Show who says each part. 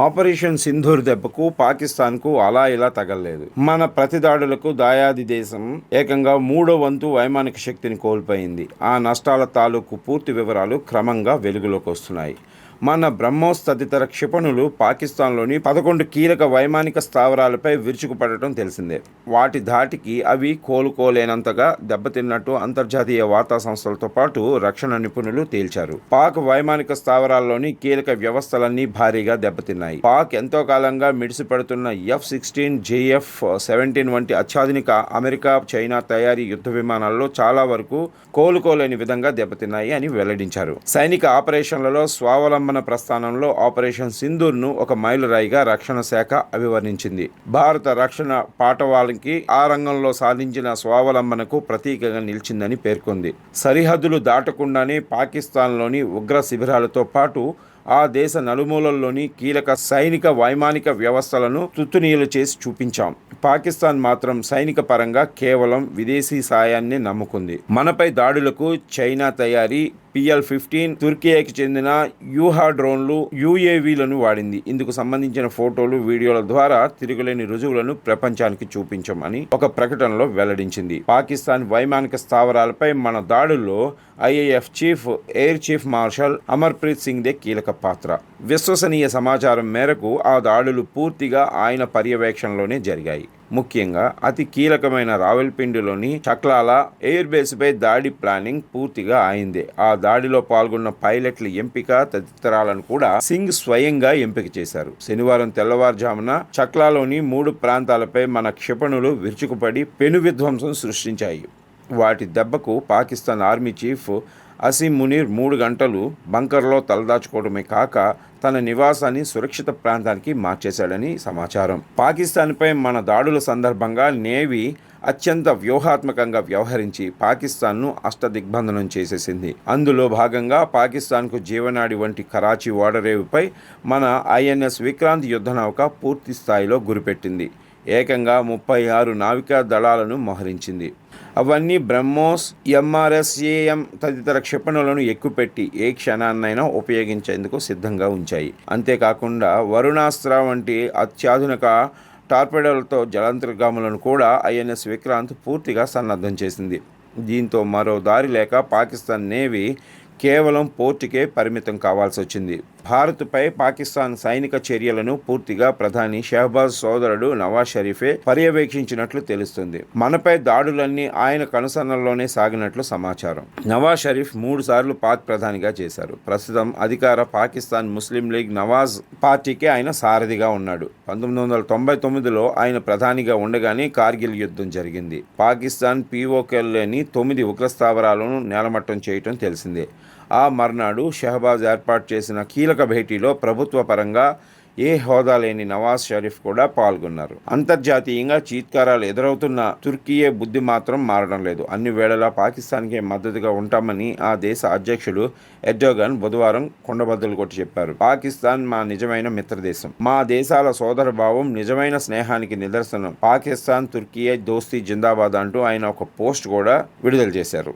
Speaker 1: Operation Sindoor దెబ్బకు పాకిస్తాన్కు అలా ఇలా తగలలేదు. మన ప్రతిదాడులకు దాయాది దేశం ఏకంగా 3వ వంతు వైమానిక శక్తిని కోల్పోయింది. ఆ నష్టాల తాలూకు పూర్తి వివరాలు క్రమంగా వెలుగులోకి వస్తున్నాయి. మన బ్రహ్మోస్ తదితర క్షిపణులు పాకిస్తాన్లోని 11 కీలక వైమానిక స్థావరాలపై విరుచుకుపడటం తెలిసిందే. వాటి ధాటికి అవి కోలుకోలేనంతగా దెబ్బతిన్నట్టు అంతర్జాతీయ వార్తా సంస్థలతో పాటు రక్షణ నిపుణులు తేల్చారు. పాక్ వైమానిక స్థావరాల్లోని కీలక వ్యవస్థలన్నీ భారీగా దెబ్బతిన్నాయి. పాక్ ఎంతో కాలంగా మిడిసిపడుతున్న F-16, JF-17 వంటి అత్యాధునిక అమెరికా, చైనా తయారీ యుద్ధ విమానాల్లో చాలా వరకు కోలుకోలేని విధంగా దెబ్బతిన్నాయి అని వెల్లడించారు. సైనిక ఆపరేషన్లలో స్వావలంబన ప్రస్థానంలో ఆపరేషన్ సింధూర్ను ఒక మైలురాయిగా రక్షణ శాఖ అభివర్ణించింది. భారత రక్షణ పాటవానికి ఆ రంగంలో సాధించిన స్వావలంబనకు ప్రతీకగా నిలిచిందని పేర్కొంది. సరిహద్దులు దాటకుండానే పాకిస్తాన్లోని ఉగ్ర శిబిరాలతో పాటు ఆ దేశ నలుమూలల్లోని కీలక సైనిక వైమానిక వ్యవస్థలను తుత్తునీయలు చేసి చూపించాం. పాకిస్తాన్ మాత్రం సైనిక పరంగా కేవలం విదేశీ సాయాన్ని నమ్ముకుంది. మనపై దాడులకు చైనా తయారీ PL-15, తుర్కియాకి చెందిన యూహా డ్రోన్లు, UAVలను వాడింది. ఇందుకు సంబంధించిన ఫోటోలు, వీడియోల ద్వారా తిరుగులేని రుజువులను ప్రపంచానికి చూపించామని ఒక ప్రకటనలో వెల్లడించింది. పాకిస్తాన్ వైమానిక స్థావరాలపై మన దాడుల్లో IAF chief air chief marshal Amarpreet సింగ్దే కీలక పాత్ర. విశ్వసనీయ సమాచారం మేరకు ఆ దాడులు పూర్తిగా ఆయన పర్యవేక్షణలోనే జరిగాయి. ముఖ్యంగా అతి కీలకమైన రావల్పిండిలోని చక్లాల ఎయిర్ బేస్పై దాడి ప్లానింగ్ పూర్తిగా అయిందే. ఆ దాడిలో పాల్గొన్న పైలట్ల ఎంపిక తదితరాలను కూడా సింగ్ స్వయంగా ఎంపిక చేశారు. శనివారం తెల్లవారుజామున చక్లాలోని 3 ప్రాంతాలపై మన క్షిపణులు విరుచుకుపడి పెను విధ్వంసం సృష్టించాయి. వాటి దెబ్బకు పాకిస్తాన్ ఆర్మీ చీఫ్ అసీం మునీర్ 3 గంటలు బంకర్లో తలదాచుకోవడమే కాక తన నివాసాన్ని సురక్షిత ప్రాంతానికి మార్చేశాడని సమాచారం. పాకిస్తాన్పై మన దాడుల సందర్భంగా నేవీ అత్యంత వ్యూహాత్మకంగా వ్యవహరించి పాకిస్తాన్ను అష్టదిగ్బంధనం చేసేసింది. అందులో భాగంగా పాకిస్తాన్కు జీవనాడి వంటి కరాచీ ఓడరేవుపై మన INS విక్రాంత్ యుద్ధనౌక పూర్తి స్థాయిలో గురిపెట్టింది. ఏకంగా 36 నావికా దళాలను మోహరించింది. అవన్నీ బ్రహ్మోస్, MRSAM తదితర క్షిపణులను ఎక్కుపెట్టి ఏ క్షణాన్నైనా ఉపయోగించేందుకు సిద్ధంగా ఉంచాయి. అంతేకాకుండా వరుణాస్త్ర వంటి అత్యాధునిక టార్పెడోలతో జలాంతర్గాములను కూడా INS విక్రాంత్ పూర్తిగా సన్నద్ధం చేసింది. దీంతో మరో దారి లేక పాకిస్తాన్ నేవీ కేవలం పోర్టుకే పరిమితం కావాల్సి వచ్చింది. భారత్పై పాకిస్తాన్ సైనిక చర్యలను పూర్తిగా ప్రధాని షహబాజ్ సోదరుడు నవాజ్ షరీఫే పర్యవేక్షించినట్లు తెలుస్తుంది. మనపై దాడులన్నీ ఆయన కనుసన్నల్లోనే సాగినట్లు సమాచారం. నవాజ్ షరీఫ్ 3 సార్లు పాక్ ప్రధానిగా చేశారు. ప్రస్తుతం అధికార పాకిస్తాన్ ముస్లిం లీగ్ నవాజ్ పార్టీకే ఆయన సారథిగా ఉన్నాడు. 1999లో ఆయన ప్రధానిగా ఉండగానే కార్గిల్ యుద్ధం జరిగింది. పాకిస్తాన్ POKలోని 9 ఉగ్రస్థావరాలను నేలమట్టం చేయటం తెలిసిందే. ఆ మర్నాడు షహబాజ్ ఏర్పాటు చేసిన కీలక భేటీలో ప్రభుత్వ పరంగా ఏ హోదా లేని నవాజ్ షరీఫ్ కూడా పాల్గొన్నారు. అంతర్జాతీయంగా చీత్కారాలు ఎదురవుతున్న తుర్కియే బుద్ధి మాత్రం మారడం లేదు. అన్ని వేళలా పాకిస్తాన్కే మద్దతుగా ఉంటామని ఆ దేశ అధ్యక్షుడు ఎర్డోగన్ బుధవారం కొండబద్దలు కొట్టి చెప్పారు. పాకిస్తాన్ మా నిజమైన మిత్రదేశం, మా దేశాల సోదర భావం, నిజమైన స్నేహానికి నిదర్శనం. పాకిస్తాన్ తుర్కియే దోస్తీ జిందాబాద్ అంటూ ఆయన ఒక పోస్ట్ కూడా విడుదల చేశారు.